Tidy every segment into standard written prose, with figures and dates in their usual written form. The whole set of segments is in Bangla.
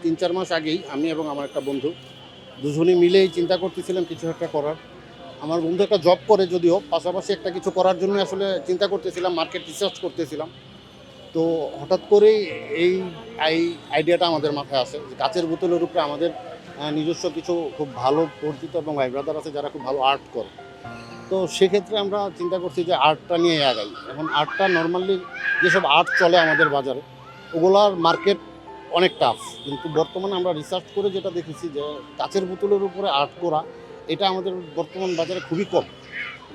3-4 মাস আগেই আমি এবং আমার একটা বন্ধু দুজনেই মিলেই চিন্তা করতেছিলাম কিছু একটা করার। আমার বন্ধু একটা জব করে যদিও, পাশাপাশি একটা কিছু করার জন্য আসলে চিন্তা করতেছিলাম, মার্কেট রিসার্চ করতেছিলাম। তো হঠাৎ করেই এই এই আইডিয়াটা আমাদের মাথায় আসে যে কাচের বোতলের উপরে আমাদের নিজস্ব কিছু খুব ভালো পরিচিত এবং ভাই ব্রাদার আছে যারা খুব ভালো আর্ট করে। তো সেক্ষেত্রে আমরা চিন্তা করছি যে আর্টটা নিয়ে আগাই। এখন আর্টটা নরমালি যেসব আর্ট চলে আমাদের বাজারে, ওগুলার মার্কেট অনেক টাফ। কিন্তু বর্তমানে আমরা রিসার্চ করে যেটা দেখেছি যে কাচের বোতলের উপরে আর্ট করা, এটা আমাদের বর্তমান বাজারে খুবই কম।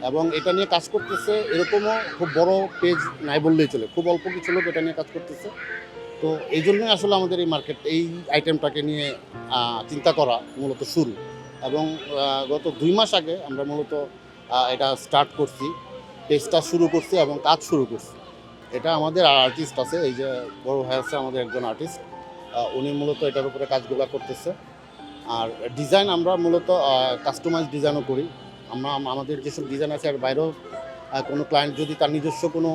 এবং এটা নিয়ে কাজ করতেছে এরকমও খুব বড় পেজ নাই বললেই চলে, খুব অল্প কিছু লোক এটা নিয়ে কাজ করতেছে। তো এই জন্যই আসলে আমাদের এই মার্কেট এই আইটেমটাকে নিয়ে চিন্তা করা মূলত শুরু। এবং গত 2 মাস আগে আমরা মূলত এটা স্টার্ট করছি, পেজটা শুরু করছি এবং কাজ শুরু করছি। এটা আমাদের আর্টিস্ট আছে, এই যে বড় ভাই আছে আমাদের একজন আর্টিস্ট, উনি মূলত এটার উপরে কাজগুলো করতেছে। আর ডিজাইন আমরা মূলত কাস্টমাইজ ডিজাইনও করি। আমরা আমাদের যেসব ডিজাইন আছে আর বাইরেও কোনো ক্লায়েন্ট যদি তার নিজস্ব কোনো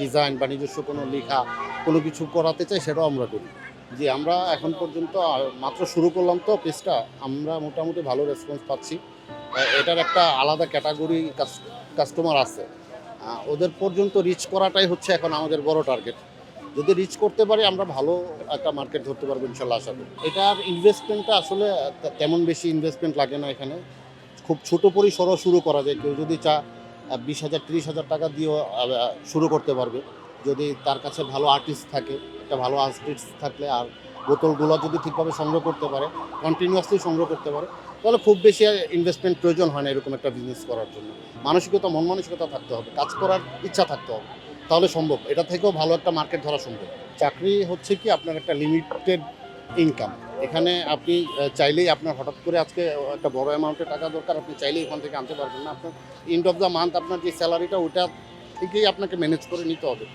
ডিজাইন বা নিজস্ব কোনো লেখা কোনো কিছু করাতে চায় সেটাও আমরা করি। জি, আমরা এখন পর্যন্ত মাত্র শুরু করলাম তো পেজটা, আমরা মোটামুটি ভালো রেসপন্স পাচ্ছি। এটার একটা আলাদা ক্যাটাগরি কাস্টমার আছে, ওদের পর্যন্ত রিচ করাটাই হচ্ছে এখন আমাদের বড় টার্গেট। যদি রিচ করতে পারি আমরা ভালো একটা মার্কেট ধরতে পারবো ইনশাল্লাহ, আশা করি। এটার ইনভেস্টমেন্টটা আসলে তেমন বেশি ইনভেস্টমেন্ট লাগে না এখানে, খুব ছোট পরিসরও শুরু করা যায়। কেউ যদি 20,000-30,000 টাকা দিয়েও শুরু করতে পারবে, যদি তার কাছে ভালো আর্টিস্ট থাকে, একটা ভালো আর্টিস্ট থাকলে আর বোতলগুলো যদি ঠিকভাবে সংগ্রহ করতে পারে, কন্টিনিউয়াসলি সংগ্রহ করতে পারে, তাহলে খুব বেশি ইনভেস্টমেন্ট প্রয়োজন হয় না এরকম একটা বিজনেস করার জন্য। মন মানসিকতা থাকতে হবে, কাজ করার ইচ্ছা থাকতে হবে, তাহলে সম্ভব। এটা থেকেও ভালো একটা মার্কেট ধরা সম্ভব। চাকরি হচ্ছে কি আপনার একটা লিমিটেড ইনকাম। এখানে আপনি চাইলেই আপনার হঠাৎ করে আজকে একটা বড় অ্যামাউন্টের টাকা দরকার, আপনি চাইলেই ওখান থেকে আনতে পারবেন না। আপনার এন্ড অফ দ্য মান্থ আপনার যে স্যালারিটা ওটা থেকেই আপনাকে ম্যানেজ করে নিতে হবে।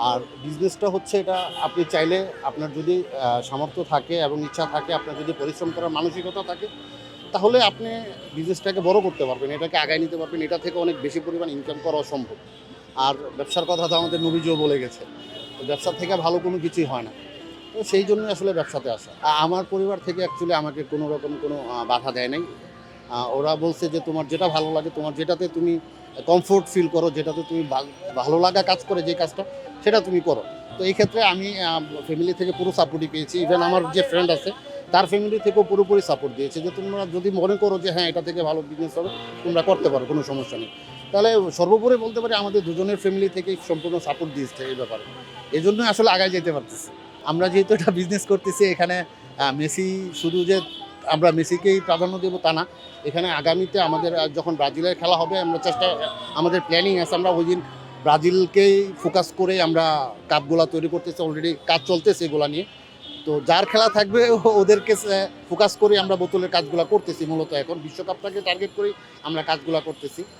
আর বিজনেসটা হচ্ছে এটা আপনি চাইলে, আপনার যদি সামর্থ্য থাকে এবং ইচ্ছা থাকে, আপনার যদি পরিশ্রম করার মানসিকতা থাকে, তাহলে আপনি বিজনেসটাকে বড় করতে পারবেন, এটাকে আগায় নিতে পারবেন, এটা থেকে অনেক বেশি পরিমাণ ইনকাম করা সম্ভব। আর ব্যবসার কথা তো আমাদের নবীজিও বলে গেছে, তো ব্যবসা থেকে ভালো কোনো কিছুই হয় না। তো সেই জন্যই আসলে ব্যবসাতে আসা। আমার পরিবার থেকে অ্যাকচুয়ালি আমাকে কোনো রকম কোনো বাধা দেয় নাই। ওরা বলছে যে তোমার যেটা ভালো লাগে, তোমার যেটাতে তুমি কমফোর্ট ফিল করো, যেটাতে তুমি ভালো লাগা কাজ করে যে কাজটা, সেটা তুমি করো। তো এই ক্ষেত্রে আমি ফ্যামিলি থেকে পুরো সাপোর্টই পেয়েছি। ইভেন আমার যে ফ্রেন্ড আছে তার ফ্যামিলি থেকেও পুরোপুরি সাপোর্ট দিয়েছে যে তোমরা যদি মনে করো যে হ্যাঁ এটা থেকে ভালো বিজনেস হবে, তোমরা করতে পারো, কোনো সমস্যা নেই। তাহলে সর্বোপরি বলতে পারি আমাদের দুজনের ফ্যামিলি থেকেই সম্পূর্ণ সাপোর্ট দিয়েছে এই ব্যাপারে। এই জন্যই আসলে আগায় যেতে পারতেছি। আমরা যেহেতু এটা বিজনেস করতেছি, এখানে মেসি শুধু যে আমরা মেসিকেই প্রাধান্য দেবো তা না। এখানে আগামীতে আমাদের যখন ব্রাজিলের খেলা হবে, আমাদের প্ল্যানিং আছে আমরা ওই দিন ব্রাজিলকেই ফোকাস করে আমরা কাপগুলা তৈরি করতেছি, অলরেডি কাজ চলতেছে এগুলা নিয়ে। তো যার খেলা থাকবে ওদেরকে ফোকাস করে আমরা বোতলের কাজগুলো করতেছি। মূলত এখন বিশ্বকাপটাকে টার্গেট করেই আমরা কাজগুলো করতেছি।